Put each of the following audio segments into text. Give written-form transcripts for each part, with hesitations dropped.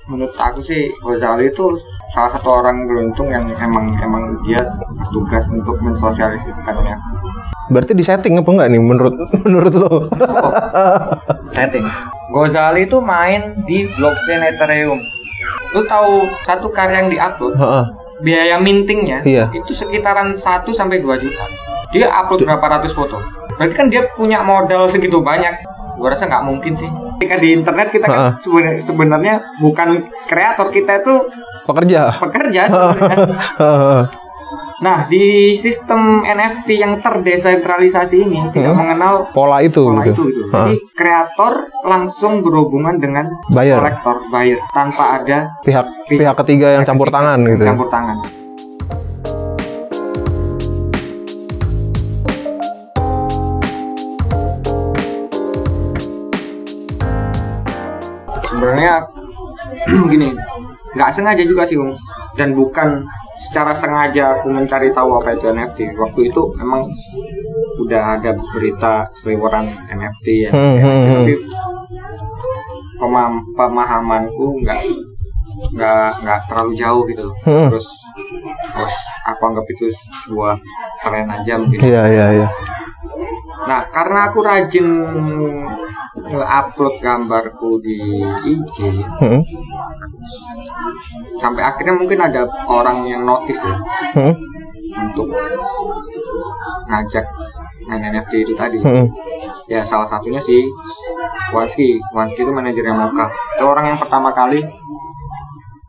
menurut aku sih Gozali itu salah satu orang beruntung yang emang dia tugas untuk mensosialisasikan NFT. Berarti di setting apa enggak nih menurut lo? Setting. Gozali itu main di blockchain Ethereum. Lu tahu satu karya yang diupload, biaya mintingnya itu sekitaran 1 sampai 2 juta. Dia upload berapa ratus foto. Berarti kan dia punya modal segitu banyak. Gua rasa nggak mungkin sih. Ketika di internet kita kan sebenarnya bukan kreator, kita itu pekerja sebenarnya. Nah, di sistem NFT yang terdesentralisasi ini tidak mengenal pola itu. Jadi kreator langsung berhubungan dengan kolektor, buyer, tanpa ada pihak ketiga yang campur tangan gitu. Campur tangan. Sebenarnya gini, nggak sengaja juga sih, dan bukan secara sengaja aku mencari tahu apa itu NFT. Waktu itu emang udah ada berita seliweran NFT ya. Tapi pemahamanku nggak terlalu jauh gitu. Terus aku anggap itu sebuah tren aja mungkin. Iya. Nah, karena aku rajin nge-upload gambarku di IG, sampai akhirnya mungkin ada orang yang notice ya, untuk ngajak main NFT itu tadi. Ya salah satunya si Wanski itu manajernya Mocha. Itu orang yang pertama kali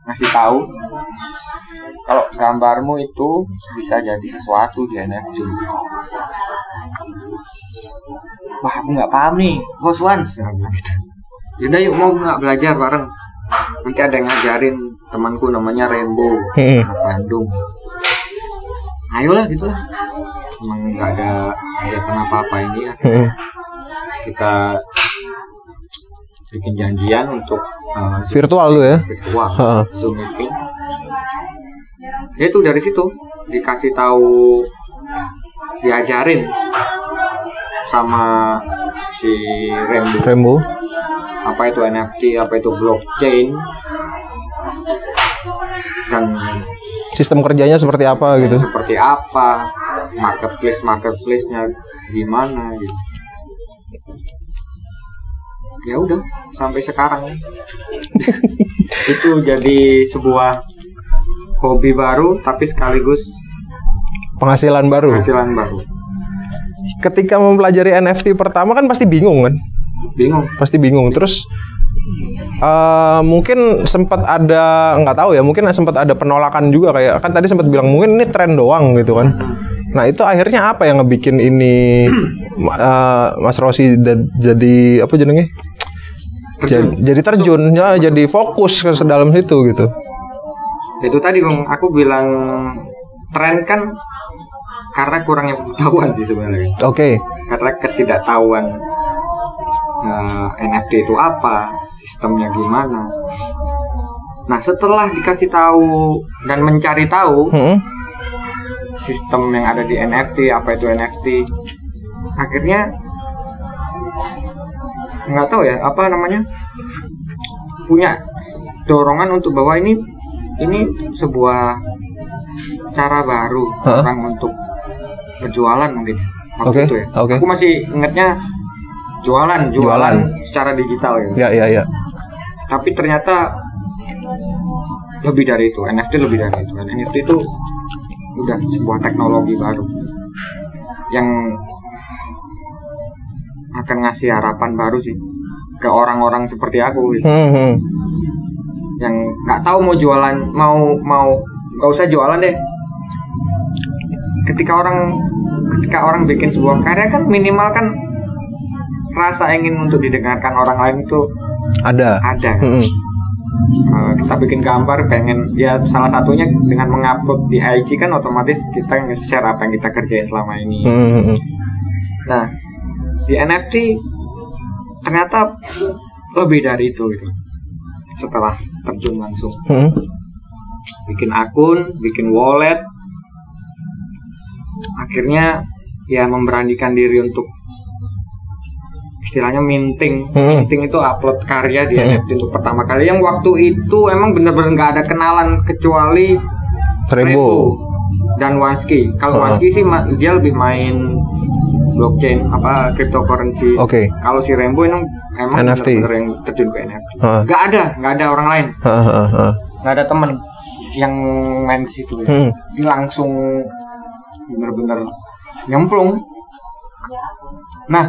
ngasih tahu kalau gambarmu itu bisa jadi sesuatu di NFT. Wah, aku nggak paham nih, Bos Wans. Gitu. Yaudah yuk, mau nggak belajar bareng? Nanti ada yang ngajarin temanku namanya Rainbow, anak Bandung. Ayolah gitulah. Emang nggak ada apa-apa ini. Kita bikin janjian untuk virtual tuh ya? Virtual, Zoom meeting. Ya itu dari situ dikasih tahu, diajarin sama si Rainbow apa itu NFT, apa itu blockchain, dan sistem kerjanya seperti apa gitu. Seperti apa, marketplace-nya gimana gitu. Ya udah sampai sekarang itu jadi sebuah hobi baru tapi sekaligus penghasilan baru. Ketika mempelajari NFT pertama kan pasti bingung kan? Pasti bingung. Terus mungkin sempat ada, nggak tahu ya, mungkin sempat ada penolakan juga, kayak kan tadi sempat bilang mungkin ini tren doang gitu kan. Nah itu akhirnya apa yang ngebikin ini Mas Rossi jadi apa jadinya? Jadi terjun ya, jadi fokus ke dalam situ gitu. Itu tadi aku bilang tren kan karena kurangnya pengetahuan sih sebenarnya. Karena ketidaktahuan NFT itu apa, sistemnya gimana. Nah setelah dikasih tahu dan mencari tahu sistem yang ada di NFT, apa itu NFT, akhirnya nggak tahu ya apa namanya, punya dorongan untuk bahwa ini sebuah cara baru orang untuk berjualan mungkin waktu itu ya. Aku masih ingatnya jualan secara digital gitu. Iya. Tapi ternyata lebih dari itu, NFT lebih dari itu. NFT itu udah sebuah teknologi baru yang akan ngasih harapan baru sih ke orang-orang seperti aku gitu. Yang nggak tahu mau jualan, mau nggak usah jualan deh. Ketika orang bikin sebuah karya kan minimal kan rasa ingin untuk didengarkan orang lain itu ada. Kita bikin gambar pengen ya, salah satunya dengan mengupload di IG kan otomatis kita nge-share apa yang kita kerjain selama ini. Nah di NFT ternyata lebih dari itu gitu. Setelah terjun langsung bikin akun, bikin wallet, akhirnya ya memberanikan diri untuk istilahnya minting. Minting itu upload karya di NFT untuk pertama kali. Yang waktu itu emang bener-bener nggak ada kenalan kecuali Rebo dan Wansky. Kalau Wansky sih dia lebih main blockchain cryptocurrency. Kalau si Rembo emang NFT. bener-bener yang terjun ke NFT. Nggak ada orang lain. Nggak ada temen yang main di situ. Dia langsung bener-bener nyemplung. Nah,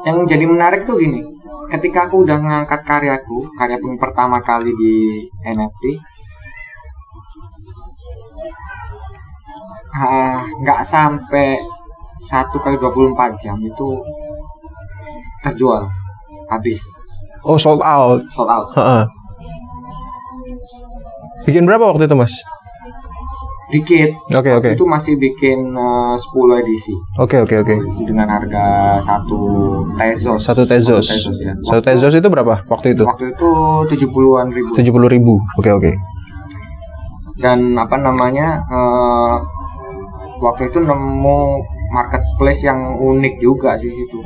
yang jadi menarik tuh gini, ketika aku udah ngangkat karya pertama kali di NFT, nggak sampai 1x24 jam itu terjual habis. Sold out. Bikin berapa waktu itu, Mas? Dikit. Oke. Itu masih bikin 10 edisi. Oke. Dengan harga 1 Tezos. 1 Tezos. Ya. 1 Tezos itu berapa waktu itu? Waktu itu 70-an ribu. 70.000. Oke. Dan waktu itu nemu marketplace yang unik juga sih itu.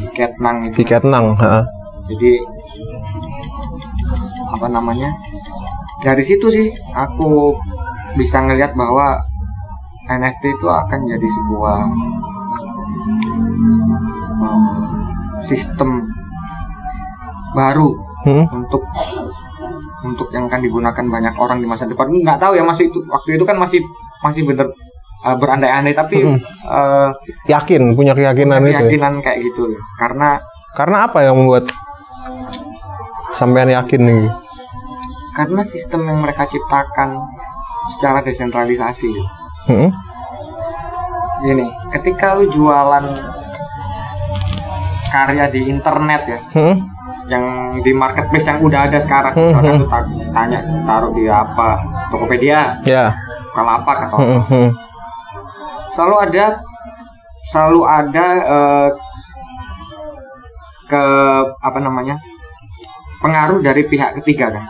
Tiketnang itu. Tiketnang, Jadi dari situ sih aku bisa ngelihat bahwa NFT itu akan jadi sebuah sistem baru untuk yang akan digunakan banyak orang di masa depan. Nggak tahu ya, waktu itu kan masih bener berandai-andai, tapi punya keyakinan kayak gitu. Karena apa yang membuat sampean yakin nih? Karena sistem yang mereka ciptakan secara desentralisasi. Gini, ketika lu jualan karya di internet ya, yang di marketplace yang udah ada sekarang, misalkan lu tanya taruh di Tokopedia, Bukalapak atau selalu ada pengaruh dari pihak ketiga kan.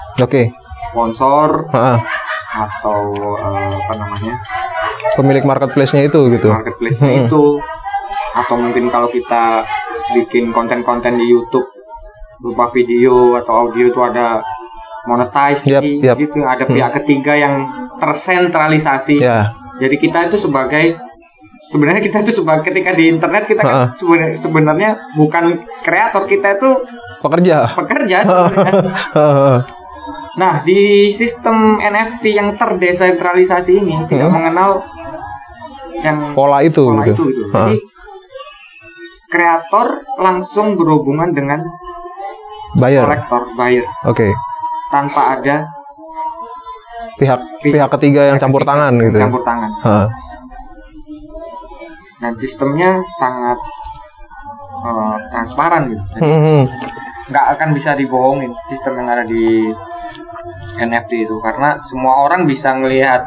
Sponsor atau pemilik marketplace-nya itu gitu. Itu atau mungkin kalau kita bikin konten-konten di YouTube berupa video atau audio itu ada monetize di situ, ada pihak ketiga yang tersentralisasi. Jadi kita itu sebenarnya ketika di internet kita kan sebenarnya bukan kreator, kita itu pekerja sebenarnya. Nah, di sistem NFT yang terdesentralisasi ini tidak mengenal yang pola itu. Jadi kreator langsung berhubungan dengan kolektor, buyer. Tanpa ada pihak ketiga yang campur tangan gitu. Dan sistemnya sangat transparan gitu. Jadi nggak akan bisa dibohongin sistem yang ada di NFT itu, karena semua orang bisa ngelihat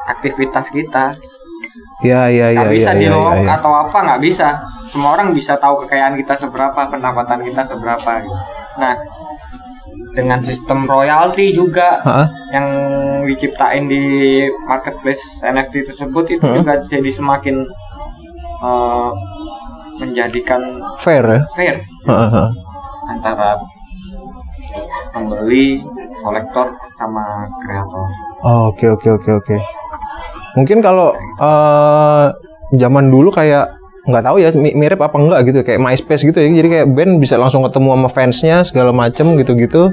aktivitas kita. Nggak bisa di-lock atau apa, nggak bisa. Semua orang bisa tahu kekayaan kita seberapa, pendapatan kita seberapa gitu. Nah, dengan sistem royalti juga yang diciptain di marketplace NFT tersebut itu juga jadi semakin menjadikan fair antara pembeli, kolektor sama kreator. Oke. Mungkin kalau zaman dulu kayak nggak tahu ya mirip apa enggak gitu, kayak MySpace gitu ya. Jadi kayak band bisa langsung ketemu sama fansnya segala macem gitu-gitu.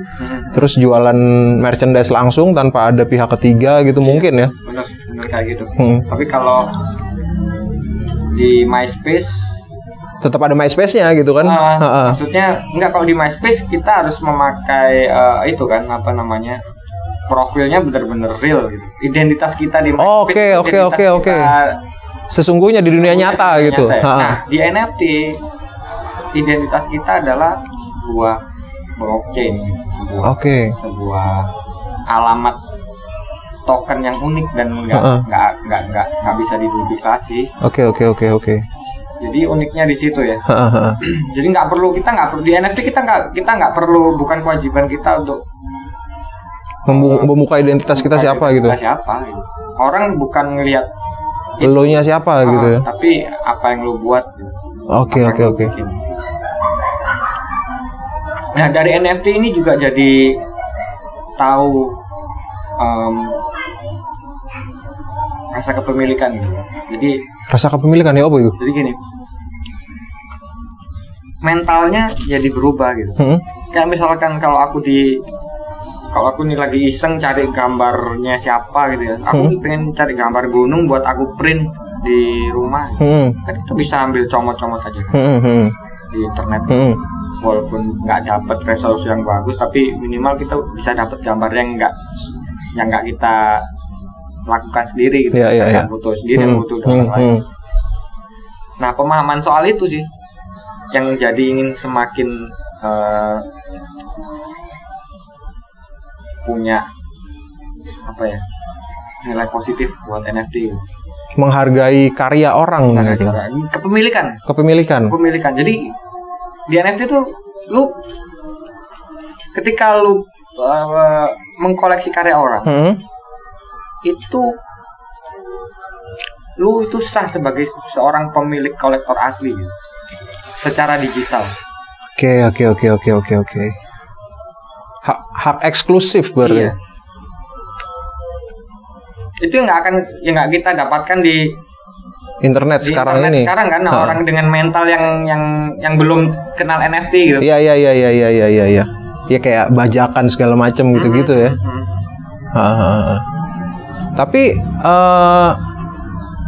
Terus jualan merchandise langsung tanpa ada pihak ketiga gitu. Mungkin ya. Bener kayak gitu. Tapi kalau di MySpace tetap ada MySpace-nya gitu kan. Maksudnya enggak, kalau di MySpace kita harus memakai itu kan profilnya benar-benar real gitu. Identitas kita di MySpace. Oke. Sesungguhnya di dunia nyata gitu. Nah, di NFT identitas kita adalah sebuah blockchain, sebuah alamat token yang unik dan nggak bisa diduplikasi. Oke. Jadi uniknya di situ ya. Jadi kita nggak perlu di NFT kita nggak perlu, bukan kewajiban kita untuk membuka identitas kita siapa gitu. Orang bukan ngelihat Lo-nya siapa gitu ya. Tapi apa yang lo buat. Oke. Nah, dari NFT ini juga jadi tahu rasa kepemilikan gitu. Jadi rasa kepemilikan ya apa itu? Jadi gini, mentalnya jadi berubah gitu. Kayak misalkan kalau aku nih lagi iseng cari gambarnya siapa gitu ya, aku pengen cari gambar gunung buat aku print di rumah, kan itu bisa ambil comot-comot aja di internet. Walaupun nggak dapat resolusi yang bagus, tapi minimal kita bisa dapat gambar yang nggak kita lakukan sendiri gitu. Foto sendiri, foto orang lain. Nah, pemahaman soal itu sih yang jadi ingin semakin punya nilai positif buat NFT. Menghargai karya orang gitu. Kepemilikan. Jadi di NFT tuh lu ketika lu mengkoleksi karya orang, itu lu itu sah sebagai seorang pemilik kolektor asli gitu, secara digital. Oke. Hak eksklusif berarti. Iya. Itu nggak kita dapatkan di internet sekarang ini. Sekarang kan orang dengan mental yang belum kenal NFT gitu. Iya. Ya kayak bajakan segala macam gitu-gitu ya. Tapi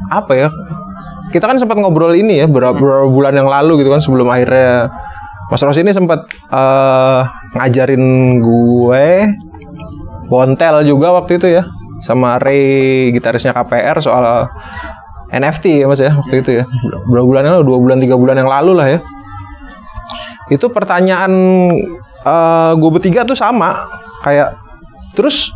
apa ya? Kita kan sempat ngobrol ini ya beberapa bulan yang lalu gitu kan, sebelum akhirnya Mas Rosi ini sempat ngajarin gue Bontel juga waktu itu ya, sama Ray gitarisnya KPR soal NFT ya Mas ya waktu itu ya. Berapa bulan yang lalu, 2 bulan 3 bulan yang lalu lah ya. Itu pertanyaan gue bertiga tuh sama kayak, terus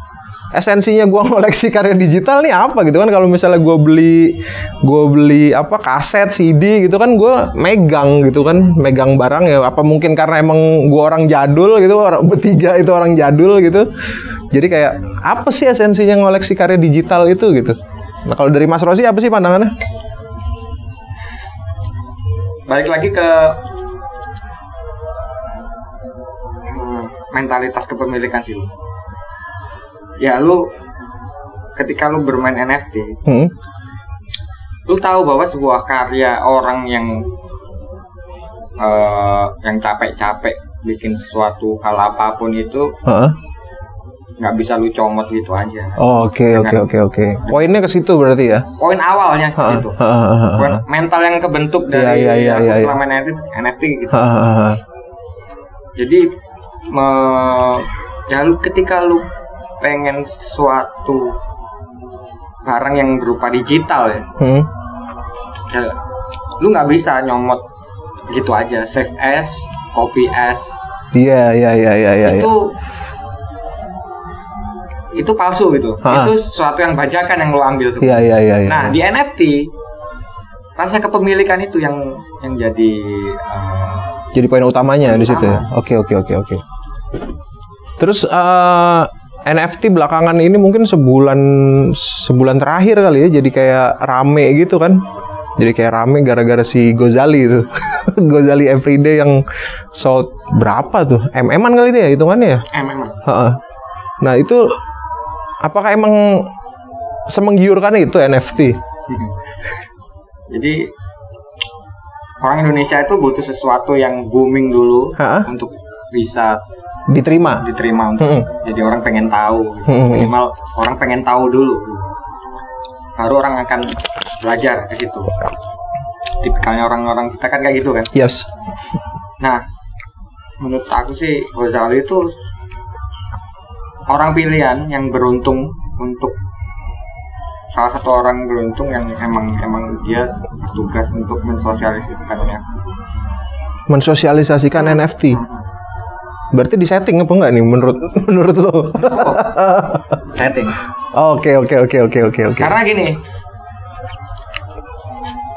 esensinya gue ngoleksi karya digital nih apa gitu kan? Kalau misalnya gue beli kaset CD gitu kan, gue megang gitu kan, megang barang ya. Apa mungkin karena emang gue orang jadul gitu, orang bertiga itu orang jadul gitu. Jadi kayak apa sih esensinya ngoleksi karya digital itu gitu? Nah, kalau dari Mas Rosi apa sih pandangannya? Balik lagi ke mentalitas kepemilikan sih. Ya lu ketika lu bermain NFT, lu tahu bahwa sebuah karya orang yang capek-capek bikin sesuatu hal apapun itu nggak bisa lu comot gitu aja. Oke. Poinnya ke situ berarti ya? Poin awalnya ke situ. Poin mental yang kebentuk dari selama NFT gitu. Jadi ketika lu pengen suatu barang yang berupa digital ya, lu nggak bisa nyomot gitu aja, save as, copy as. Iya. Itu palsu gitu. Itu sesuatu yang bajakan yang lu ambil semua. Iya. Nah, di NFT rasa kepemilikan itu yang jadi poin utamanya di situ ya. Oke. Terus NFT belakangan ini mungkin sebulan terakhir kali ya, jadi kayak rame gitu kan. Jadi kayak rame gara-gara si Gozali itu. Gozali Everyday yang sold berapa tuh? MM-an kali dia hitungannya ya? MM-an. Nah, itu apakah emang semenggiurkan itu NFT? Jadi orang Indonesia itu butuh sesuatu yang booming dulu untuk bisa diterima untuk jadi orang pengen tahu, minimal orang pengen tahu dulu, baru orang akan belajar ke situ. Tipikalnya orang-orang kita kan kayak gitu kan. Yes. Nah, menurut aku sih Gozali itu orang pilihan yang beruntung, untuk salah satu orang beruntung yang emang dia bertugas untuk mensosialisasikan NFT. Berarti di setting apa enggak nih menurut lo? Setting. Oke. Karena gini,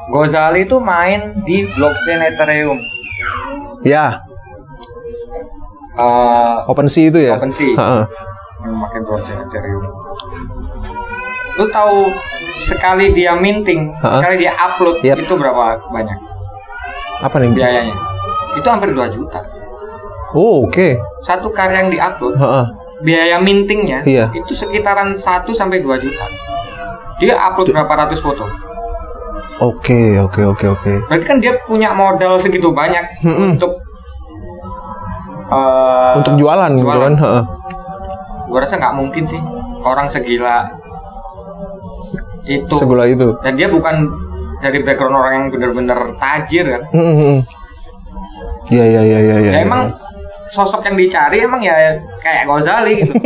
Gozali itu main di blockchain Ethereum. Ya. OpenSea itu ya? OpenSea. Yang pakai blockchain Ethereum. Lu tahu sekali dia minting, sekali dia upload itu berapa banyak? Apa nih biayanya? Itu hampir 2 juta. Oh, oke. Satu karya yang diupload, biaya mintingnya itu sekitaran 1 sampai 2 juta. Dia upload berapa ratus foto. Oke. Berarti kan dia punya modal segitu banyak untuk jualan. Gitu kan. Gua rasa nggak mungkin sih orang segila itu. Dan dia bukan dari background orang yang benar-benar tajir kan. Iya. Ya emang sosok yang dicari emang ya kayak Ghazali gitu.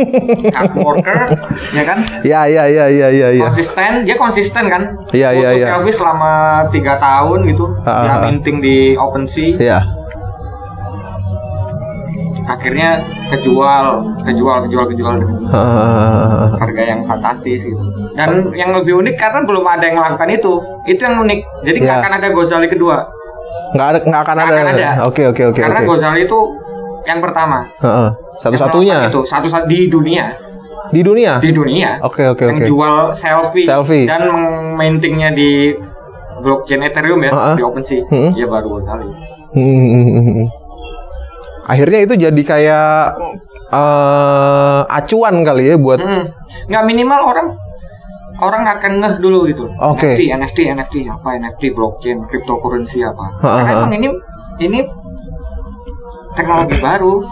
Hard worker, ya kan? Iya. Konsisten kan? Iya. Selfie selama 3 tahun gitu. Dia minting di OpenSea. Iya. Akhirnya kejual. Harga yang fantastis gitu. Dan yang lebih unik karena belum ada yang melakukan itu. Itu yang unik. Jadi nggak akan ada Ghazali kedua. Nggak akan ada. Oke. Karena Ghazali itu yang pertama. Satu-satunya. Itu satu di dunia. Di dunia. Oke. Yang jual selfie. Dan mintingnya di blockchain Ethereum ya, di OpenSea. Ya baru Ghazali. Akhirnya itu jadi kayak acuan kali ya buat nggak minimal orang akan ngeh dulu gitu. NFT apa, NFT blockchain, cryptocurrency apa. Karena emang ini teknologi baru.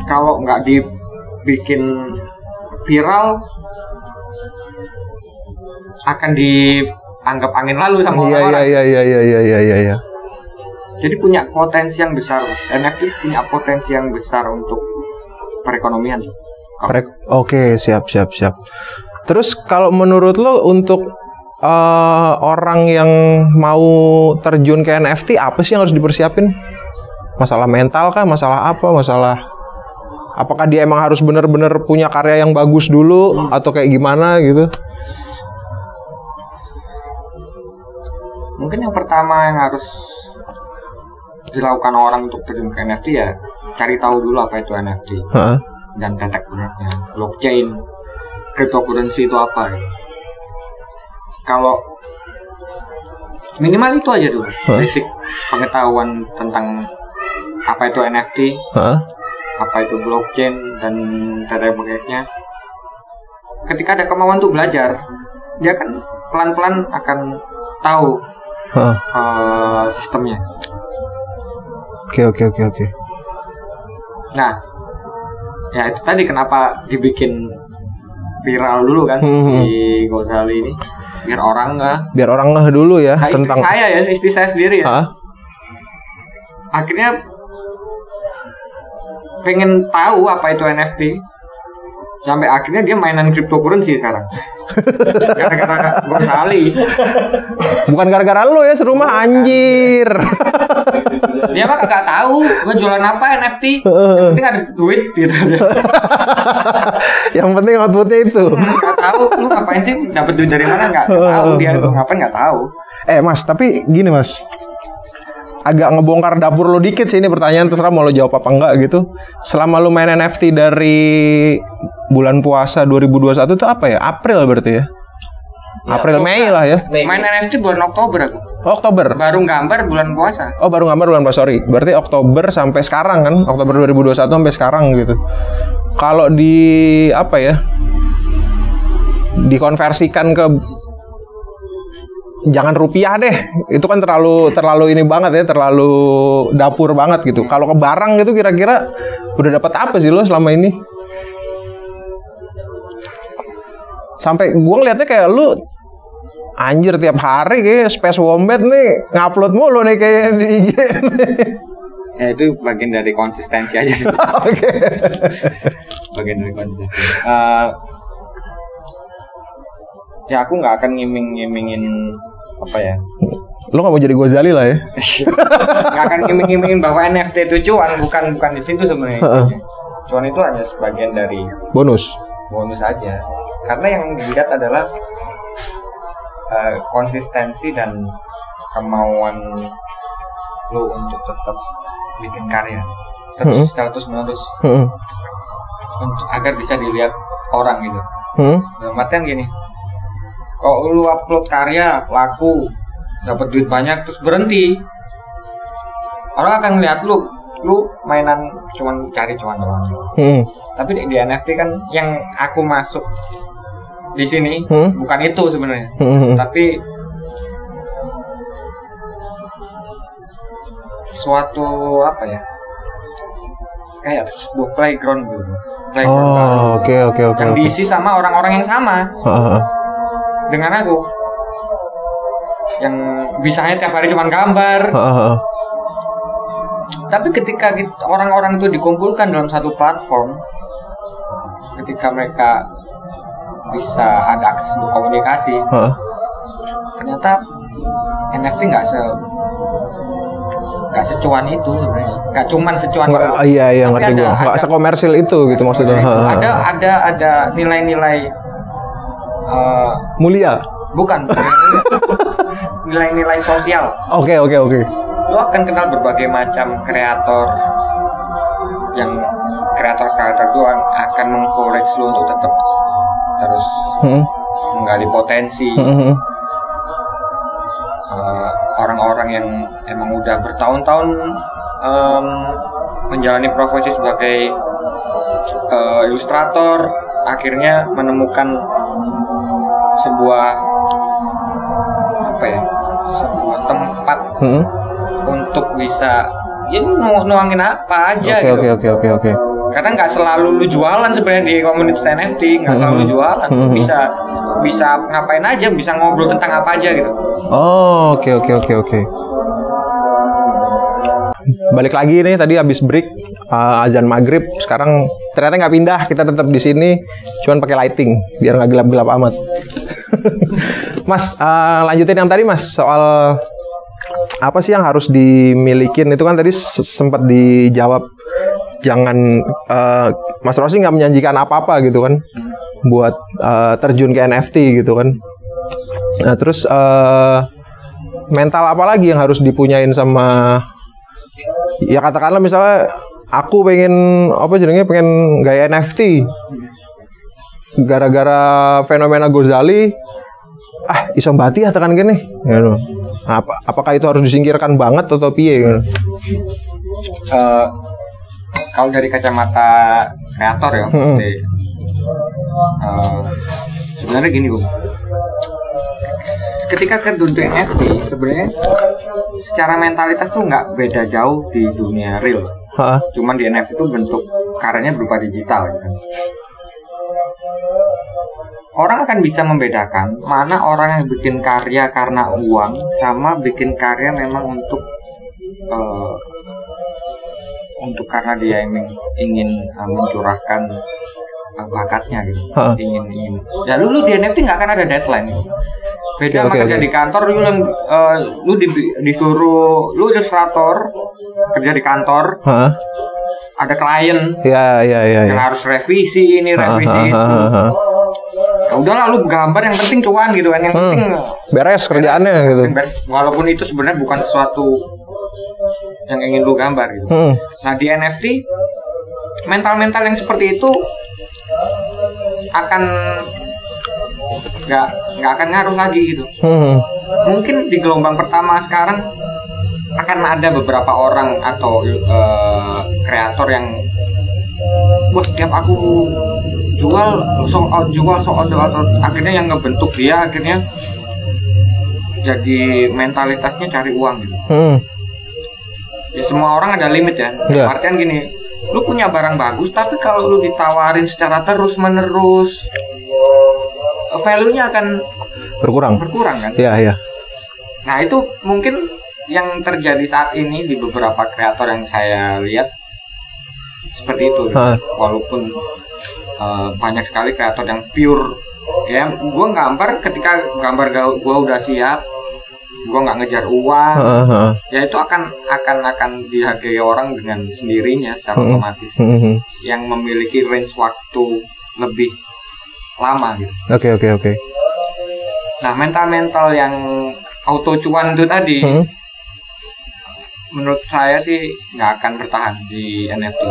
Kalau nggak dibikin viral akan dianggap angin lalu sama orang-orang. Iya. Jadi punya potensi yang besar. NFT punya potensi yang besar untuk perekonomian. Oke, siap. Terus kalau menurut lo untuk orang yang mau terjun ke NFT, apa sih yang harus dipersiapin? Masalah mental kah? Masalah apa? Apakah dia emang harus benar-benar punya karya yang bagus dulu atau kayak gimana gitu? Mungkin yang pertama yang harus dilakukan orang untuk terjun ke NFT ya cari tahu dulu apa itu NFT dan tetek benarnya, blockchain, cryptocurrency itu apa ya. Kalau minimal itu aja dulu basic pengetahuan tentang apa itu NFT, apa itu blockchain dan tetek benarnya. Ketika ada kemauan untuk belajar, dia kan pelan-pelan akan tahu sistemnya. Oke. Nah, ya itu tadi kenapa dibikin viral dulu kan si Ghazali ini, biar orang ngeh dulu ya tentang istri saya sendiri ya. Akhirnya pengen tahu apa itu NFT. Sampai akhirnya dia mainan cryptocurrency sekarang. Gara-gara Ghazali. Bukan gara-gara lo ya, serumah anjir. Dia mah kagak tahu gue jualan apa NFT. Yang penting ada duit gitu. Yang penting outputnya itu. Gak tahu lu ngapain sih, dapat duit dari mana nggak tahu dia ngapain nggak tahu. Mas, tapi gini Mas. Agak ngebongkar dapur lo dikit sih ini pertanyaan, terserah mau lo jawab apa enggak gitu. Selama lo main NFT dari bulan puasa 2021 itu apa ya? April berarti ya? April Mei lah ya. Main NFT bulan Oktober aku. Oktober. Baru gambar bulan puasa. Oh, baru gambar bulan puasa, sorry. Berarti Oktober sampai sekarang kan? Oktober 2021 sampai sekarang gitu. Kalau di apa ya? Dikonversikan ke jangan rupiah deh, itu kan terlalu ini banget ya, terlalu dapur banget gitu. Kalau ke barang gitu kira-kira udah dapat apa sih lo selama ini? Sampai gue ngeliatnya kayak lu anjir tiap hari kayak Space Wombat nih ngupload mulu nih kayak di IG. Ya itu bagian dari konsistensi aja sih. Oke. Bagian dari konsistensi. Ya aku nggak akan ngiming-ngimingin apa ya. Lo nggak mau jadi Ghazali lah ya? Nggak akan ngiming-ngimingin bahwa NFT itu cuan, bukan di situ sebenarnya. Cuan itu hanya sebagian dari bonus aja. Karena yang dilihat adalah konsistensi dan kemauan lo untuk tetap bikin karya terus menerus untuk agar bisa dilihat orang gitu. Dalam artian gini, kalau lu upload karya laku, dapat duit banyak terus berhenti, orang akan ngeliat lu mainan cuman cari cuan doang. Tapi di NFT kan yang aku masuk di sini bukan itu sebenarnya, tapi suatu apa ya, kayak sebuah playground gitu. Oke. Yang diisi sama orang-orang yang sama dengan aku, yang bisanya tiap hari cuma gambar. Tapi ketika orang-orang itu dikumpulkan dalam satu platform, ketika mereka bisa ada akses untuk komunikasi, ternyata NFT nggak secuan itu sebenarnya, nggak cuman secuan itu. Iya ngerti gue, nggak sekomersil itu gitu maksudnya. Ada nilai-nilai mulia, bukan nilai-nilai sosial. Oke. Lo akan kenal berbagai macam kreator itu akan mengencourage lo untuk tetap terus menggali potensi. Orang-orang yang emang udah bertahun-tahun menjalani profesi sebagai ilustrator, akhirnya menemukan sebuah tempat untuk bisa nuangin apa aja. Oke. Karena nggak selalu lu jualan sebenarnya di komunitas NFT, nggak selalu jualan. Bisa ngapain aja, bisa ngobrol tentang apa aja gitu. Oke. Balik lagi nih, tadi habis break azan maghrib, sekarang ternyata nggak pindah, kita tetap di sini, cuman pakai lighting biar nggak gelap-gelap amat. Mas, lanjutin yang tadi Mas, soal apa sih yang harus dimilikin, itu kan tadi sempat dijawab, jangan Mas Rossi nggak menjanjikan apa-apa gitu kan buat terjun ke NFT gitu kan. Nah terus mental apa lagi yang harus dipunyain sama, ya katakanlah misalnya aku pengen pengen gaya NFT gara-gara fenomena Ghazali, iso mbati ya tekan gini gitu. Nah, apakah itu harus disingkirkan banget atau piye gitu? Kalau dari kacamata kreator ya, sebenarnya gini Bu, ketika ke dunia NFT sebenarnya secara mentalitas tuh nggak beda jauh di dunia real. Cuman di NFT itu bentuk karyanya berupa digital gitu. Orang akan bisa membedakan mana orang yang bikin karya karena uang sama bikin karya memang untuk karena dia ingin mencurahkan bakatnya gitu. Ingin. Ya lu di NFT nggak akan ada deadline gitu. Beda sama kerja di kantor, lu disuruh, lu ilustrator kerja di kantor, ada klien yang harus revisi ini, revisi itu. Ya udahlah lu gambar, yang penting cuan gitu kan, yang penting beres kerjaannya gitu. Walaupun itu sebenarnya bukan sesuatu yang ingin lu gambar gitu. Nah di NFT mental yang seperti itu akan nggak akan ngaruh lagi gitu. Mungkin di gelombang pertama sekarang akan ada beberapa orang atau kreator yang setiap aku jual akhirnya yang ngebentuk dia akhirnya jadi mentalitasnya cari uang gitu. Ya semua orang ada limit ya. Artian gini, lu punya barang bagus tapi kalau lu ditawarin secara terus menerus, value-nya akan berkurang kan? Iya. Nah itu mungkin yang terjadi saat ini di beberapa kreator yang saya lihat seperti itu. Walaupun banyak sekali kreator yang pure, ya gue gambar ketika gambar gue udah siap, gue nggak ngejar uang, ya itu akan dihargai orang dengan sendirinya secara otomatis, yang memiliki range waktu lebih lama gitu. Oke. Nah mental yang auto cuan itu tadi, menurut saya sih nggak akan bertahan di NFT.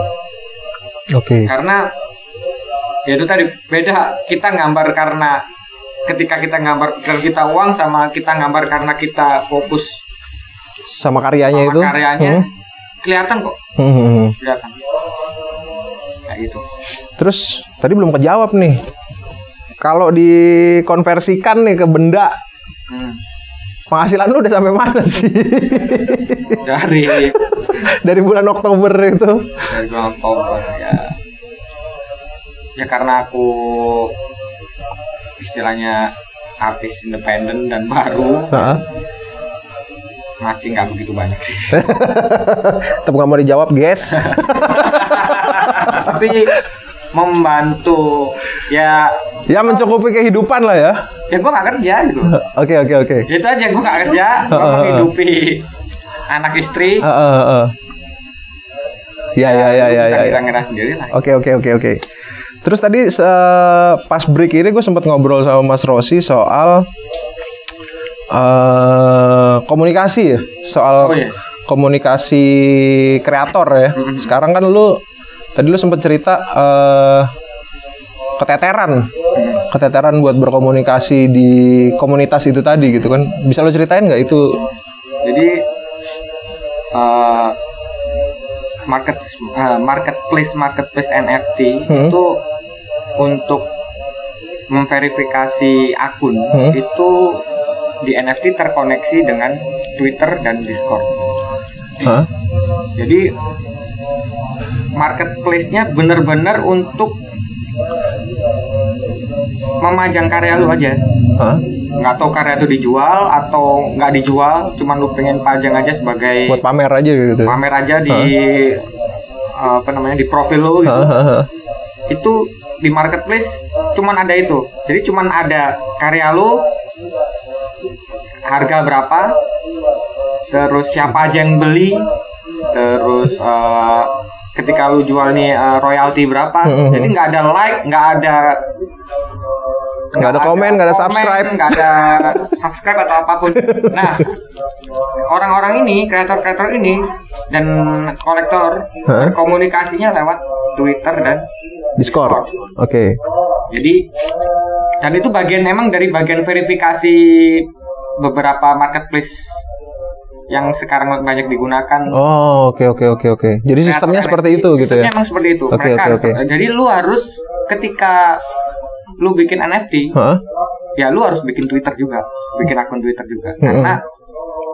Oke. Karena Ya itu tadi beda, kita gambar karena ketika kita gambar karena kita uang sama kita gambar karena kita fokus sama karyanya itu. Kelihatan kok. Kelihatan. Kayak gitu. Terus tadi belum kejawab nih. Kalau dikonversikan nih ke benda, penghasilan lu udah sampai mana sih? Dari bulan Oktober itu. Dari bulan Oktober ya. Ya karena aku istilahnya artis independen dan baru. Masih nggak begitu banyak sih. Tetap nggak mau dijawab, guys. Tapi membantu ya mencukupi kehidupan lah ya. Ya gue nggak kerja gitu. Oke. Itu aja, gue nggak kerja, gue menghidupi anak istri. Ya. Kita ngira sendiri lah. Oke. Terus tadi pas break ini gue sempat ngobrol sama Mas Rossi soal komunikasi ya, soal komunikasi kreator ya. Sekarang kan tadi lu sempat cerita keteteran buat berkomunikasi di komunitas itu tadi gitu kan. Bisa lu ceritain nggak itu? Jadi marketplace NFT itu untuk memverifikasi akun itu di NFT terkoneksi dengan Twitter dan Discord. Jadi marketplace-nya benar-benar untuk memajang karya lu aja. Nggak tahu karya itu dijual atau nggak dijual, cuman lu pengen pajang aja sebagai buat pamer aja gitu. Pamer aja di di profil lu gitu. Itu di marketplace cuman ada itu. Jadi cuman ada karya lu, harga berapa, terus siapa aja yang beli, terus ketika lu jual nih royalti berapa. Jadi nggak ada like, nggak ada komen, nggak ada subscribe, nggak ada subscribe atau apapun. Nah, orang-orang ini, kreator-kreator ini dan kolektor komunikasinya lewat Twitter dan Discord. Oke. Jadi dan itu emang dari bagian verifikasi beberapa marketplace yang sekarang banyak digunakan. Oh, oke. Jadi sistemnya seperti itu gitu ya. Sistemnya emang seperti itu. Jadi lu harus ketika lu bikin NFT, ya lu harus bikin Twitter juga, bikin akun Twitter juga. Karena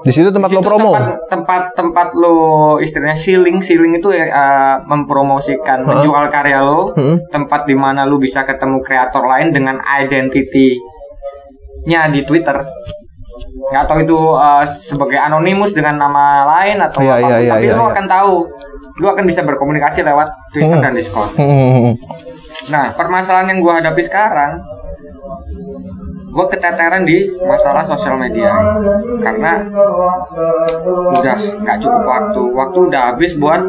di situ tempat lo promo. Tempat lo istilahnya selling itu mempromosikan, menjual karya lo. Tempat di mana lu bisa ketemu kreator lain dengan identity-nya di Twitter. Nggak tahu itu sebagai anonimus dengan nama lain atau tapi lu akan tahu, lu akan bisa berkomunikasi lewat Twitter dan Discord. Nah, permasalahan yang gue hadapi sekarang, gue keteteran di masalah sosial media karena udah nggak cukup waktu udah habis buat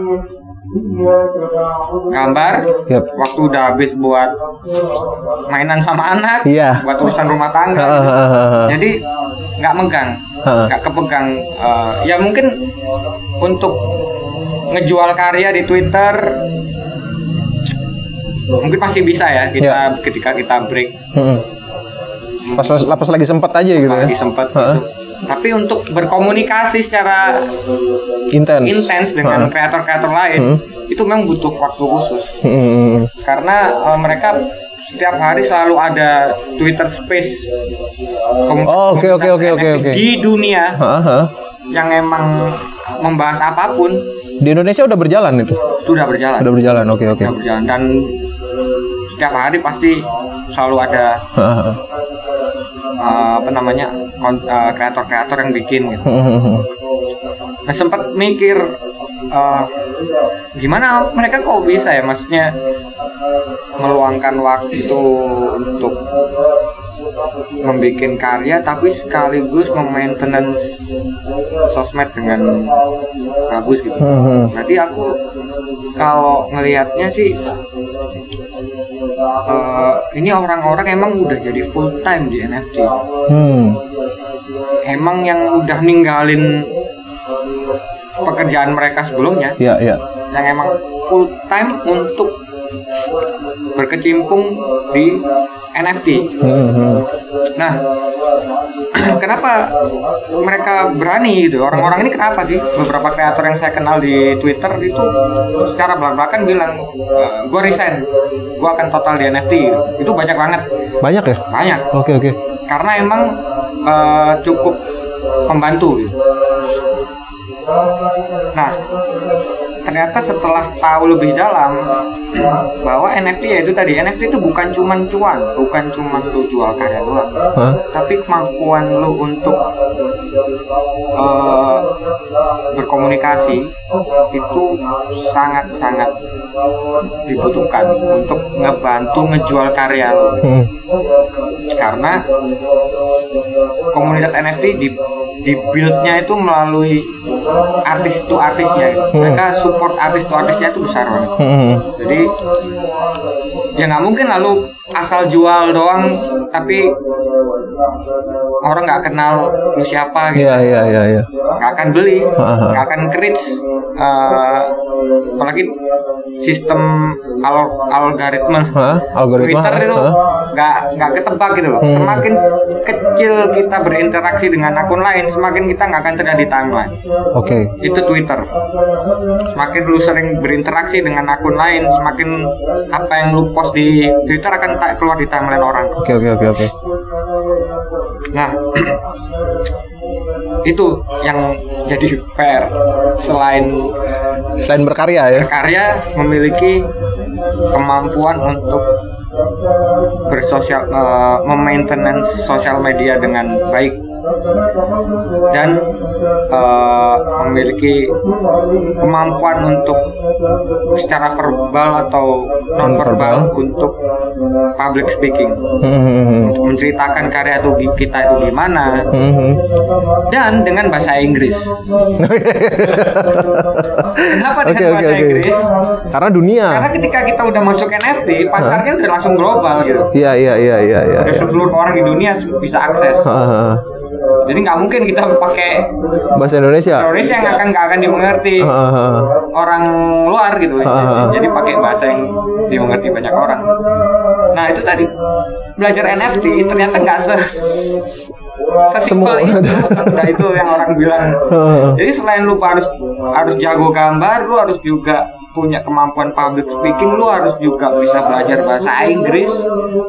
gambar, waktu udah habis buat mainan sama anak, buat urusan rumah tangga. Jadi nggak megang, nggak kepegang. Ya mungkin untuk ngejual karya di Twitter mungkin masih bisa ya ketika kita break. Pas lagi sempat aja gitu ya. Lagi sempat gitu. Tapi untuk berkomunikasi secara intens dengan kreator-kreator lain itu memang butuh waktu khusus. Karena mereka setiap hari selalu ada Twitter Space di dunia yang emang membahas apapun. Di Indonesia udah berjalan itu? Sudah berjalan. Oke. Sudah berjalan dan setiap hari pasti selalu ada kreator-kreator yang bikin gitu. Nah, sempat mikir gimana mereka kok bisa ya, maksudnya meluangkan waktu untuk membikin karya tapi sekaligus memaintenance sosmed dengan bagus gitu. Berarti aku kalau ngelihatnya sih ini orang-orang emang udah jadi full time di NFT. Emang yang udah ninggalin pekerjaan mereka sebelumnya, yang emang full time untuk berkecimpung di NFT. Nah, kenapa mereka berani gitu? Orang-orang ini kenapa sih? Beberapa kreator yang saya kenal di Twitter itu secara belak-belakan bilang, gue resign, gue akan total di NFT gitu. Itu banyak banget. Banyak ya? Banyak. Oke. Karena emang cukup membantu gitu. Nah, ternyata setelah tahu lebih dalam bahwa NFT ya itu tadi, NFT itu bukan cuman cuan, bukan cuman lu jual karya doang, tapi kemampuan lu untuk berkomunikasi itu sangat-sangat dibutuhkan untuk ngebantu ngejual karya lu. Karena komunitas NFT di build-nya itu melalui artis to artisnya gitu. Mereka support artis to artisnya itu besar banget. Jadi ya nggak mungkin lalu asal jual doang tapi orang nggak kenal lu siapa gitu. Iya. Nggak akan beli, nggak akan reach. Apalagi sistem algoritma Twitter itu nggak ketebak gitu loh. Semakin kecil kita berinteraksi dengan akun lain, semakin kita nggak akan terlihat di timeline. Oke. Itu Twitter. Semakin lu sering berinteraksi dengan akun lain, semakin apa yang lu post di Twitter akan keluar di timeline orang. Oke. Nah, itu yang jadi PR. Selain berkarya ya. Berkarya, memiliki kemampuan untuk memaintenance sosial media dengan baik dan memiliki kemampuan untuk secara verbal atau non verbal untuk public speaking, untuk menceritakan karya kita itu gimana, dan dengan bahasa Inggris. Kenapa dengan bahasa Inggris? Karena dunia. Karena ketika kita udah masuk NFT, pasarnya udah langsung global gitu. Iya. Udah seluruh orang di dunia bisa akses. Jadi nggak mungkin kita pakai bahasa Indonesia yang nggak akan dimengerti orang luar gitu. Jadi pakai bahasa yang dimengerti banyak orang. Nah itu tadi, belajar NFT ternyata nggak sesimpel itu. Nah itu yang orang bilang. Jadi selain lu harus jago gambar, lu harus juga punya kemampuan public speaking, lu harus juga bisa belajar bahasa Inggris,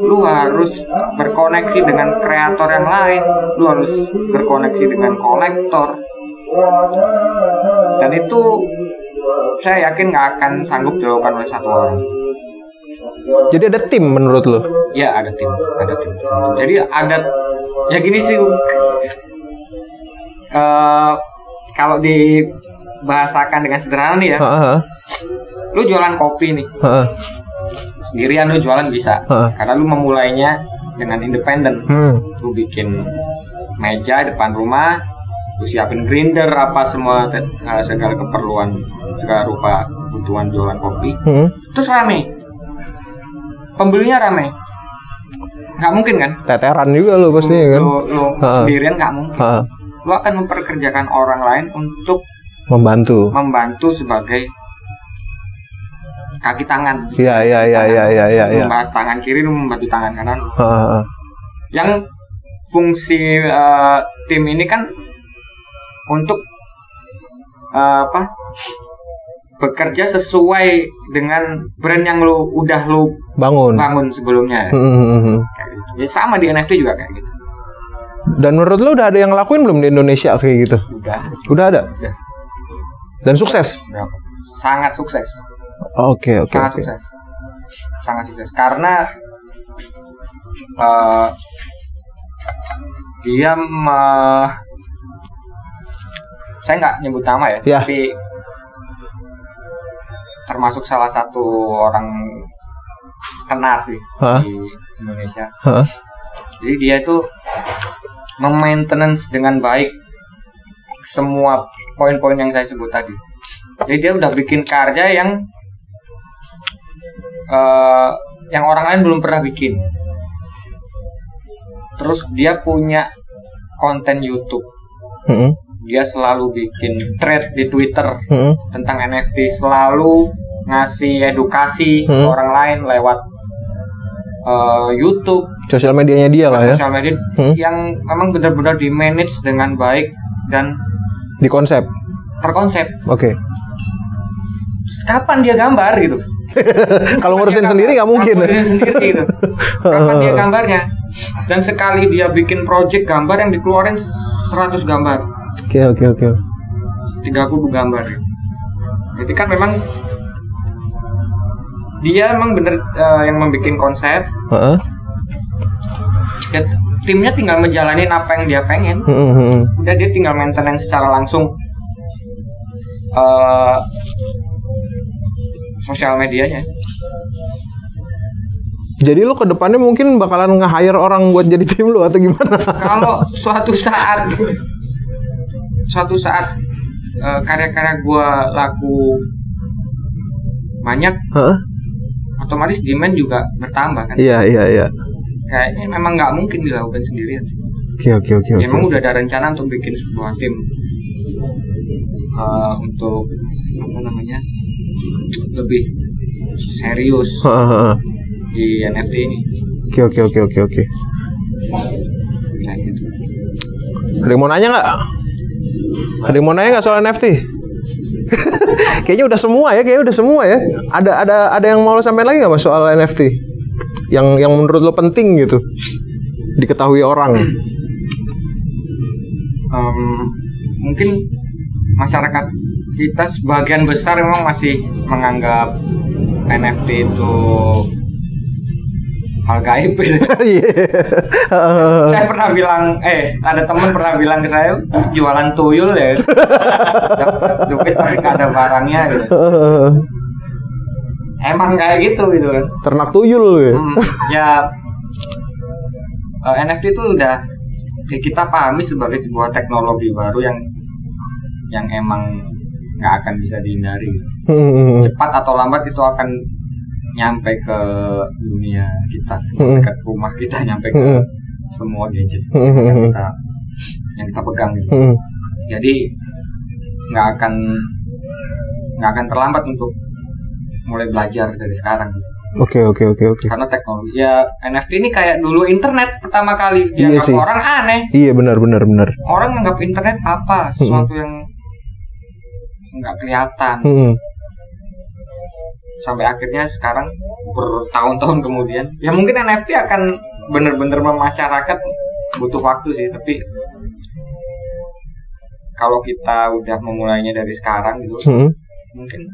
lu harus berkoneksi dengan kreator yang lain, lu harus berkoneksi dengan kolektor, dan itu saya yakin nggak akan sanggup dilakukan oleh satu orang. Jadi ada tim menurut lo? Ya ada tim. Jadi ada, ya gini sih, kalau dibahasakan dengan sederhana nih ya. Lu jualan kopi nih, sendirian lu jualan bisa, karena lu memulainya dengan independen. Lu bikin meja depan rumah, lu siapin grinder, apa semua segala keperluan, segala rupa kebutuhan jualan kopi. Terus rame, pembelinya rame, nggak mungkin kan? Teteran juga lu pasti kan? Lu sendirian nggak mungkin. Lu akan memperkerjakan orang lain untuk membantu sebagai kaki tangan. Iya. Membantu tangan kiri, membantu tangan kanan. Yang fungsi tim ini kan untuk bekerja sesuai dengan brand yang udah bangun sebelumnya. Kayak gitu. Ya sama di NFT juga kayak gitu. Dan menurut lu udah ada yang ngelakuin belum di Indonesia kayak gitu? Udah ada. Udah. Dan sukses? Sangat sukses. Oke. Sangat sukses karena dia saya nggak nyebut nama ya, tapi termasuk salah satu orang tenar sih di Indonesia. Jadi dia itu memaintenance dengan baik semua poin-poin yang saya sebut tadi. Jadi dia udah bikin karya yang orang lain belum pernah bikin. Terus dia punya konten YouTube. Dia selalu bikin thread di Twitter tentang NFT, selalu ngasih edukasi ke orang lain lewat YouTube, sosial medianya dia lah ya. Sosial media yang memang benar-benar di manage dengan baik dan terkonsep. Oke. Kapan dia gambar gitu? Kalau ngurusin sendiri nggak mungkin. Ngurusin sendiri gitu. Kapan dia gambarnya? Dan sekali dia bikin project gambar yang dikeluarin 100 gambar. Oke. 30 gambar. Jadi kan memang dia emang bener yang membuat konsep. Ya, timnya tinggal menjalanin apa yang dia pengen. Udah dia tinggal maintenance secara langsung sosial medianya. Jadi lu ke depannya mungkin bakalan nge-hire orang buat jadi tim lu atau gimana? Kalau suatu saat karya-karya gua laku banyak, otomatis demand juga bertambah kan? Iya. Kayaknya memang nggak mungkin dilakukan sendirian sih. Oke. Memang udah ada rencana untuk bikin sebuah tim untuk lebih serius di NFT ini. Oke. Kayak gitu. Ada yang mau nanya nggak? Ada yang mau nanya nggak soal NFT? Kayaknya udah semua ya. Ada yang mau lo sampaikan lagi nggak Mas soal NFT? Yang menurut lo penting gitu diketahui orang? Mungkin masyarakat kita sebagian besar memang masih menganggap NFT itu hal gaib. Saya pernah bilang, ada teman pernah bilang ke saya, jualan tuyul ya, dapat duit tapi nggak ada barangnya gitu. Emang kayak gitu kan. Ternak tuyul ya. NFT itu udah kita pahami sebagai sebuah teknologi baru yang emang nggak akan bisa dihindari. Cepat atau lambat itu akan nyampe ke dunia kita, ke rumah kita, nyampe ke semua gadget yang kita pegang gitu. Jadi nggak akan terlambat untuk mulai belajar dari sekarang. Oke. Karena teknologi NFT ini kayak dulu internet pertama kali dianggap orang aneh. Iya benar. Orang menganggap internet apa? Sesuatu yang nggak kelihatan. Sampai akhirnya sekarang bertahun-tahun kemudian, ya mungkin NFT akan benar-benar memasyarakat, butuh waktu sih. Tapi kalau kita udah memulainya dari sekarang gitu, mungkin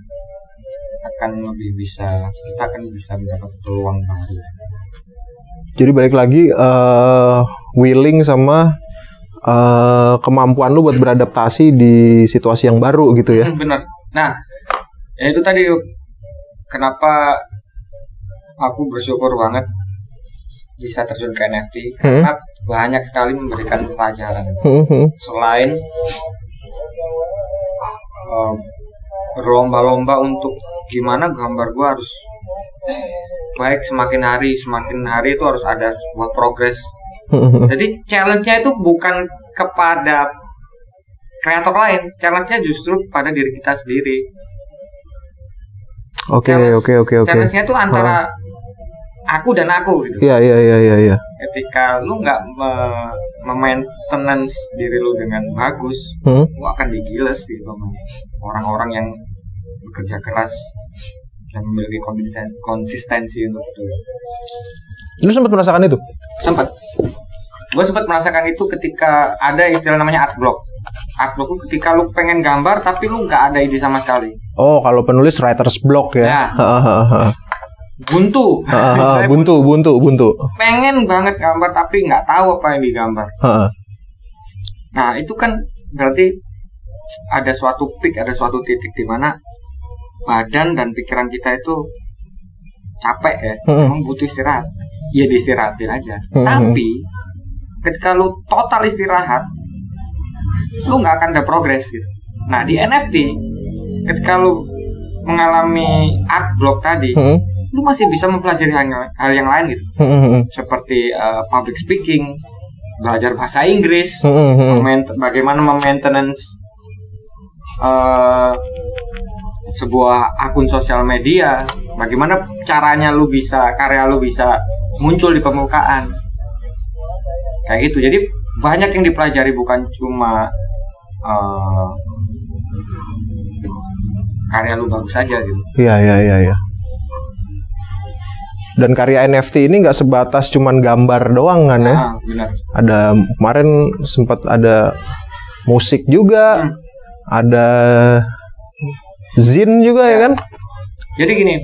kita akan bisa mendapat peluang baru. Jadi balik lagi willing sama kemampuan lu buat beradaptasi di situasi yang baru gitu ya. Benar. Nah, ya itu tadi kenapa aku bersyukur banget bisa terjun ke NFT karena banyak sekali memberikan pelajaran. Selain berlomba-lomba untuk gimana gambar gua harus baik semakin hari itu harus ada sebuah progres. Jadi challenge-nya itu bukan kepada kreator lain, challenge-nya justru pada diri kita sendiri. Oke. Challenge-nya itu antara aku dan aku gitu. Iya. Ketika lu nggak maintenance diri lu dengan bagus, lu akan digiles gitu sama orang-orang yang bekerja keras dan memiliki konsistensi untuk itu. Lu sempat merasakan itu? Sempat. Gue sempat merasakan itu ketika ada istilah namanya art block. Art block itu ketika lu pengen gambar tapi lu nggak ada ide sama sekali. Oh, kalau penulis writer's block ya. Buntu. Buntu. Pengen banget gambar tapi nggak tahu apa yang digambar. Nah, itu kan berarti ada suatu peak, ada suatu titik di mana badan dan pikiran kita itu capek ya, memang butuh istirahat. Ya diistirahatin aja. Tapi ketika lu total istirahat, lu nggak akan ada progres gitu. Nah di NFT, ketika lu mengalami art block tadi, lu masih bisa mempelajari hal yang lain gitu, seperti public speaking, belajar bahasa Inggris, bagaimana memaintenance sebuah akun sosial media, bagaimana caranya karya lu bisa muncul di permukaan. Kayak gitu. Jadi banyak yang dipelajari, bukan cuma karya lu bagus aja gitu. Iya. Dan karya NFT ini nggak sebatas cuman gambar doang kan ya? Benar. Ada kemarin sempat ada musik juga, ada zin juga ya kan? Jadi gini,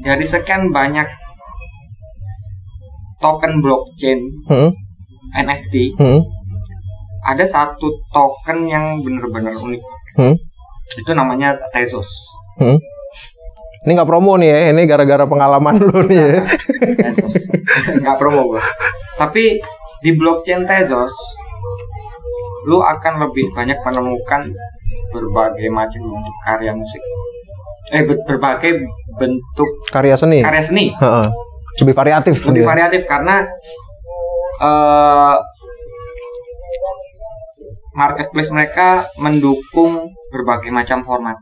dari sekian banyak token blockchain NFT, ada satu token yang benar-benar unik. Itu namanya Tezos. Ini nggak promo nih ya, ini gara-gara pengalaman lu nih ya. Nggak promo gua. Tapi di blockchain Tezos, lu akan lebih banyak menemukan berbagai macam bentuk karya musik. Berbagai bentuk karya seni. Lebih variatif. Lebih variatif karena marketplace mereka mendukung berbagai macam format.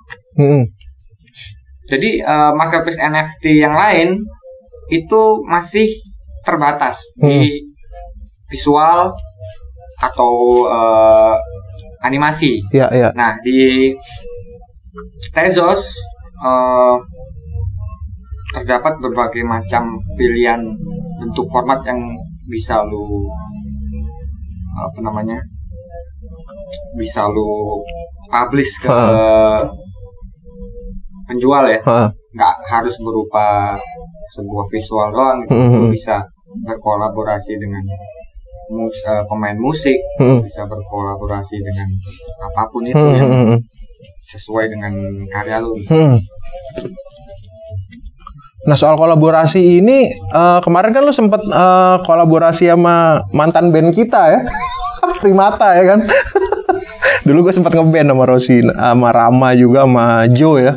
Jadi marketplace NFT yang lain itu masih terbatas di visual atau animasi. Iya. Nah, di Tezos terdapat berbagai macam pilihan bentuk format yang bisa lu bisa lu publish ke penjual ya. Nggak harus berupa sebuah visual doang gitu. Lu bisa berkolaborasi dengan pemain musik, bisa berkolaborasi dengan apapun itu yang sesuai dengan karya lu. Nah, soal kolaborasi ini kemarin kan lu sempat kolaborasi sama mantan band kita ya. Primata ya kan. Dulu gue sempat ngeband sama Rosi, sama Rama juga, sama Joe ya.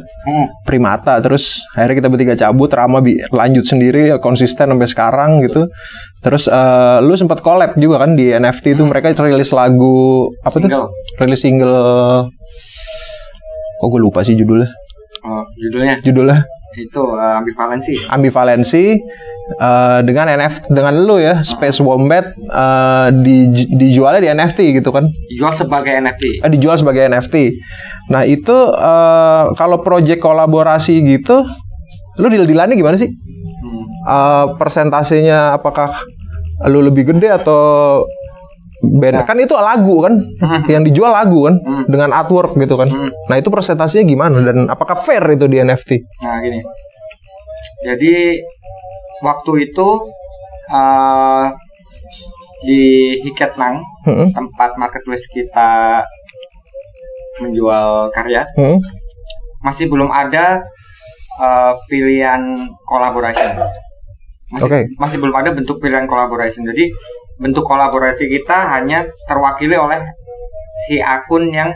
Primata. Terus akhirnya kita bertiga cabut, Rama lanjut sendiri, konsisten sampai sekarang gitu. Terus lu sempat collab juga kan di NFT itu, mereka rilis lagu apa tuh? Rilis single. Kok gue lupa sih judulnya. Judulnya itu Ambivalensi dengan NFT, dengan lu ya, Space Wombat, dijualnya di NFT gitu kan? Dijual sebagai NFT. Nah itu kalau project kolaborasi gitu, lu deal-dealannya gimana sih? Persentasenya apakah lu lebih gede atau band? Kan itu lagu kan, yang dijual lagu kan, dengan artwork gitu kan. Nah itu presentasinya gimana dan apakah fair itu di NFT? Nah gini, jadi waktu itu di Hiketnang, tempat marketplace kita menjual karya, masih belum ada pilihan collaboration. Masih belum ada bentuk pilihan collaboration. Jadi bentuk kolaborasi kita hanya terwakili oleh si akun yang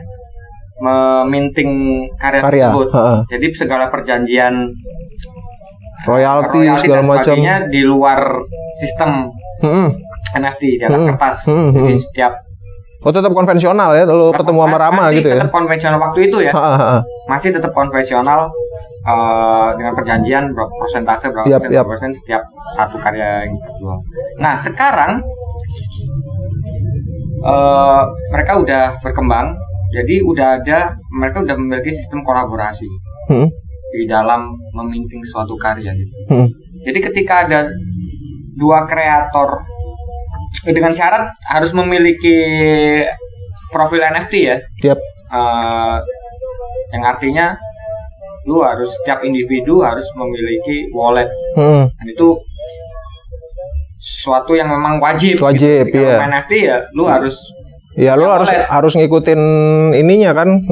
meminting karya tersebut. Jadi segala perjanjian royalti segala macam di luar sistem NFT di atas kertas. Jadi setiap tetap konvensional ya kalau ketemu sama Rama gitu ya. Tetap konvensional waktu itu ya. Masih tetap konvensional dengan perjanjian berapa persentase berapa persen setiap satu karya yang terjual. Nah sekarang mereka udah berkembang, jadi mereka udah memiliki sistem kolaborasi di dalam meminting suatu karya gitu. Jadi ketika ada dua kreator dengan syarat harus memiliki profil NFT ya, yang artinya lu harus, setiap individu harus memiliki wallet. Dan itu sesuatu yang memang wajib gitu. Kalau NFT ya lu harus harus ngikutin ininya kan,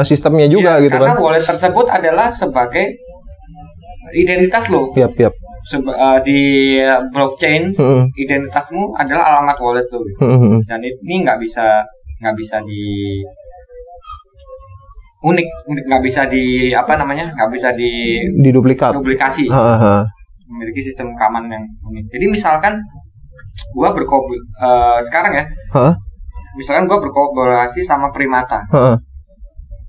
sistemnya juga gitu kan. Karena wallet tersebut adalah sebagai identitas lo. Di blockchain identitasmu adalah alamat wallet lo. Dan ini nggak bisa diduplikasi. Memiliki sistem keamanan yang unik. Jadi misalkan gua sekarang ya, misalkan gua berkolaborasi sama Primata,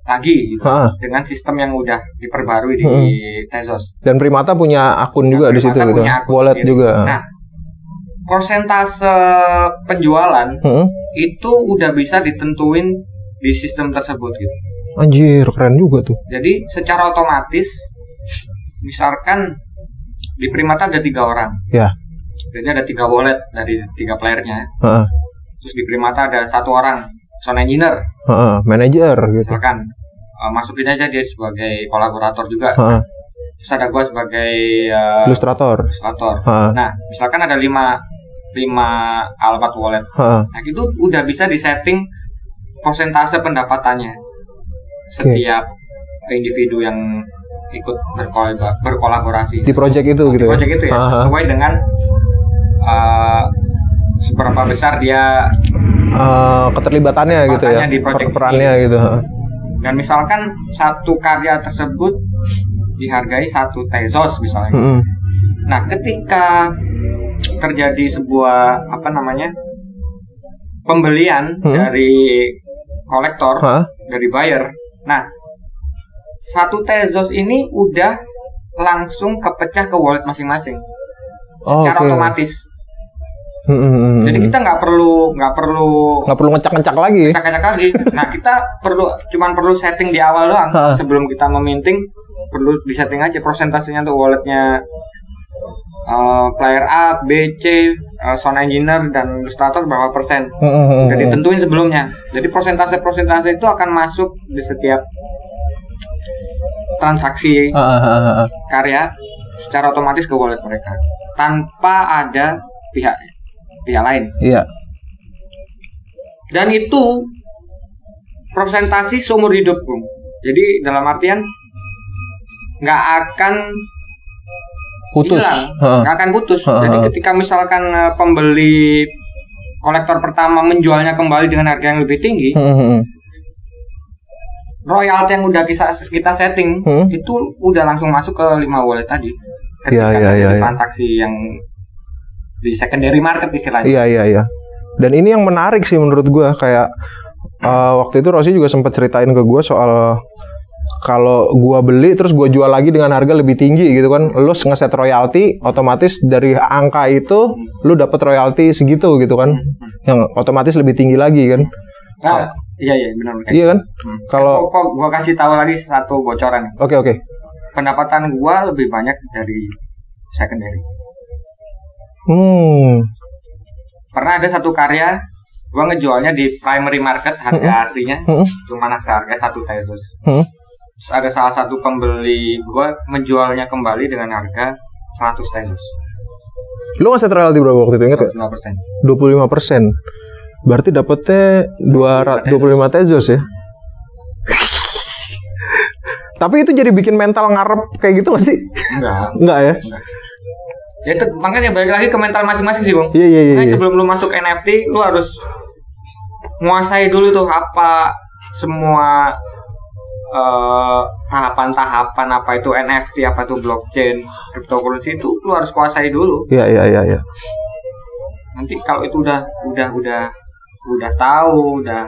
lagi gitu, dengan sistem yang udah diperbarui di Tezos. Dan Primata punya akun juga di situ gitu, wallet sendiri juga. Nah, persentase penjualan itu udah bisa ditentuin di sistem tersebut gitu. Anjir, keren juga tuh. Jadi secara otomatis, misalkan di Primata ada 3 orang. Ya. Jadi ada 3 wallet dari 3 playernya. Terus di Primata ada 1 orang sound engineer, manager gitu. Misalkan masukin aja dia sebagai kolaborator juga. Terus ada gua sebagai ilustrator. Nah, misalkan ada 5 alamat wallet. Nah, itu udah bisa disetting persentase pendapatannya setiap individu yang ikut berkolaborasi di project itu gitu. Di project itu ya, sesuai dengan seberapa besar dia keterlibatannya gitu ya, di project perannya ini. Gitu. Dan misalkan satu karya tersebut dihargai 1 Tezos misalnya. Nah, ketika terjadi sebuah pembelian dari kolektor, dari buyer. Nah, 1 Tezos ini udah langsung kepecah ke wallet masing-masing secara otomatis. Jadi kita nggak perlu ngecak-ngecak lagi. Nah, kita cuman perlu setting di awal doang. Sebelum kita meminting, perlu disetting aja persentasenya untuk walletnya player A, B, C, sound engineer dan ilustrator berapa persen. Jadi tentuin sebelumnya. Jadi persentase itu akan masuk di setiap transaksi karya secara otomatis ke wallet mereka tanpa ada pihak lain. Iya. Dan itu persentase seumur hidup, Bung. Jadi dalam artian nggak akan putus. Nggak akan putus. Jadi ketika misalkan pembeli kolektor pertama menjualnya kembali dengan harga yang lebih tinggi, royalti yang udah kita setting itu udah langsung masuk ke 5 wallet tadi. Ketika transaksi yang di secondary market istilahnya. Iya. Dan ini yang menarik sih menurut gue, kayak waktu itu Rossi juga sempat ceritain ke gue soal kalau gue beli terus gue jual lagi dengan harga lebih tinggi gitu kan, lu ngeset royalti, otomatis dari angka itu lu dapat royalti segitu gitu kan, yang otomatis lebih tinggi lagi kan. Iya benar. Iya kan? Kalau gue kasih tahu lagi satu bocoran. Oke. Pendapatan gue lebih banyak dari secondary. Pernah ada satu karya gue ngejualnya di primary market harga aslinya cuma harga 1 Tezos. Terus ada salah satu pembeli gue menjualnya kembali dengan harga 100 Tezos. Lu ngeset royalti berapa waktu itu, ingat ya? 25%. Berarti dapetnya 25 Tezos ya. Tapi itu jadi bikin mental ngarep kayak gitu gak sih? Enggak ya? Ya itu makanya balik lagi ke mental masing-masing sih, Bung. Iya. Nah, sebelum lu masuk NFT, lu harus menguasai dulu tuh apa semua tahapan-tahapan, apa itu NFT, apa itu blockchain, cryptocurrency, itu lu harus kuasai dulu. Iya. Nanti kalau itu udah tahu, udah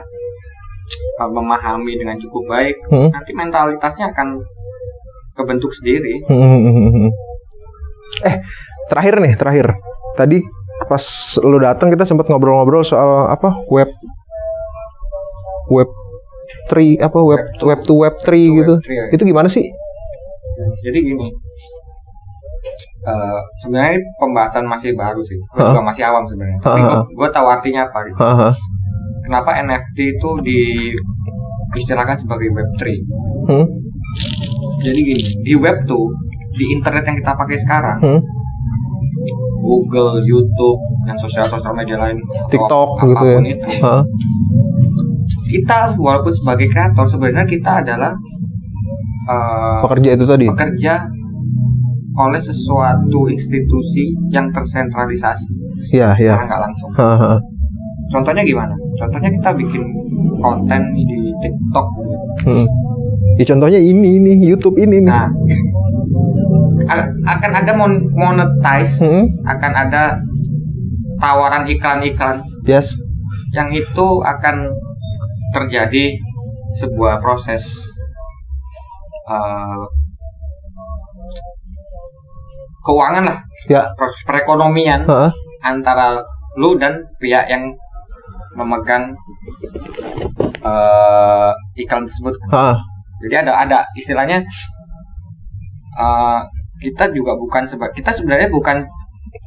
memahami dengan cukup baik, nanti mentalitasnya akan kebentuk sendiri. Terakhir. Tadi pas lu datang kita sempat ngobrol-ngobrol soal web 3 web 2 web 3 gitu. Ya. Itu gimana sih? Jadi gini. Sebenarnya pembahasan masih baru sih. Gue juga masih awam sebenarnya. Tapi gue tahu artinya apa gitu. Kenapa NFT itu diistilahkan sebagai web 3? Jadi gini, di web tuh, di internet yang kita pakai sekarang, Google, YouTube, dan sosial media lain, TikTok gitu ya. Itu, kita walaupun sebagai kreator sebenarnya kita adalah pekerja itu tadi. Pekerja oleh sesuatu institusi yang tersentralisasi. Iya. Nggak langsung. Contohnya gimana? Contohnya kita bikin konten di TikTok. Ya contohnya ini YouTube ini nih. Nah, akan ada monetize, akan ada tawaran iklan-iklan. Yes. Yang itu akan terjadi sebuah proses keuangan lah, proses perekonomian antara lu dan pihak yang memegang iklan tersebut. Jadi ada istilahnya, kita juga kita sebenarnya bukan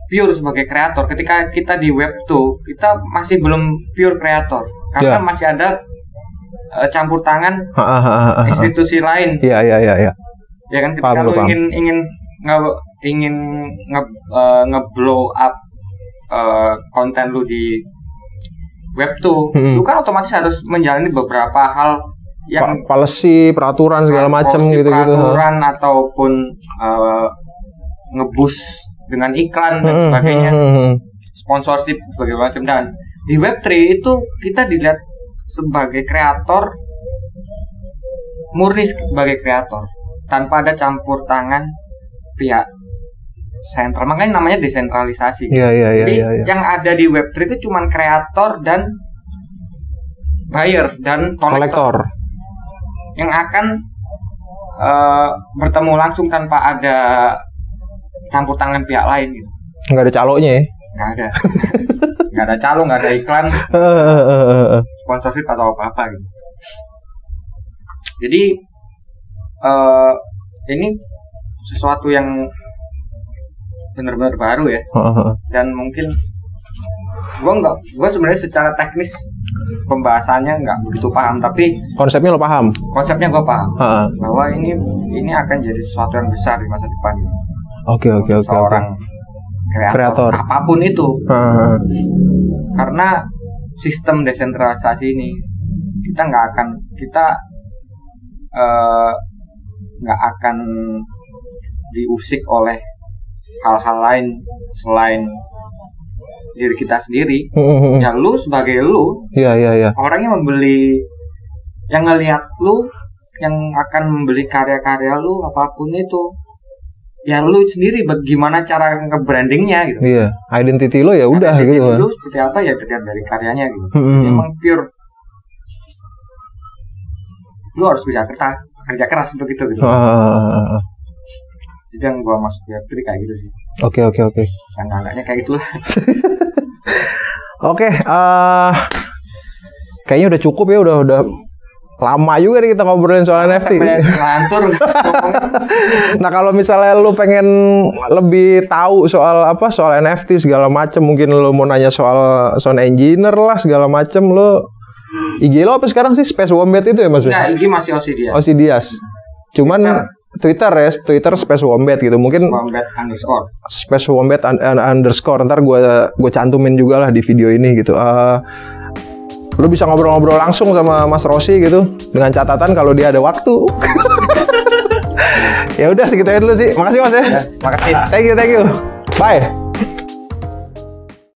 pure sebagai kreator. Ketika kita di web tuh, kita masih belum pure kreator karena masih ada campur tangan institusi lain. Ya kan, ketika lu ingin nge-blow up konten lu di web tuh, lu kan otomatis harus menjalani beberapa hal yang policy, peraturan segala macam gitu-gitu. Peraturan ataupun nge-boost dengan iklan dan sebagainya, sponsorship berbagai macam. Dan di Web3 itu kita dilihat sebagai kreator, murni sebagai kreator, tanpa ada campur tangan pihak sentral. Makanya namanya desentralisasi. Jadi yang ada di Web3 itu cuma kreator dan buyer dan kolektor yang akan bertemu langsung tanpa ada campur tangan pihak lain gitu. Nggak ada calonya ya? Nggak ada. Nggak ada calo, nggak ada iklan, sponsorship atau apa-apa gitu. Jadi ini sesuatu yang benar-benar baru ya. Dan mungkin gue sebenarnya secara teknis pembahasannya nggak begitu paham, tapi konsepnya lo paham. Konsepnya gue paham. Bahwa ini akan jadi sesuatu yang besar di masa depan. Oke. Seorang kreator apapun itu. Karena sistem desentralisasi ini kita nggak akan diusik oleh hal-hal lain selain diri kita sendiri. Ya lu sebagai lu, orang yang membeli, yang ngelihat lu, yang akan membeli karya-karya lu apapun itu, ya lu sendiri bagaimana cara nge-brandingnya gitu. Identity lo ya udah gitu. Identity lu seperti apa ya terlihat dari karyanya gitu. Emang pure. Lu harus kerja keras untuk itu gitu. Jadi yang gua maksud Web3 kayak gitu sih. Oke. Agaknya kayak gitulah. Oke, kayaknya udah cukup ya, udah lama juga nih kita ngobrolin soal NFT. Nah, kalau misalnya lu pengen lebih tahu soal NFT segala macem, mungkin lu mau nanya soal sound engineer lah segala macem, lu IG lo apa sekarang sih? Space Wombat itu ya Mas? Nah, IG masih Osidias. Osidias. Cuman Twitter Space Wombat gitu. Mungkin Space Wombat underscore. Ntar gue cantumin juga lah di video ini gitu. Lu bisa ngobrol-ngobrol langsung sama Mas Rossi gitu, dengan catatan kalau dia ada waktu. Ya udah segitu aja dulu sih. Makasih Mas ya. Makasih. Thank you. Bye.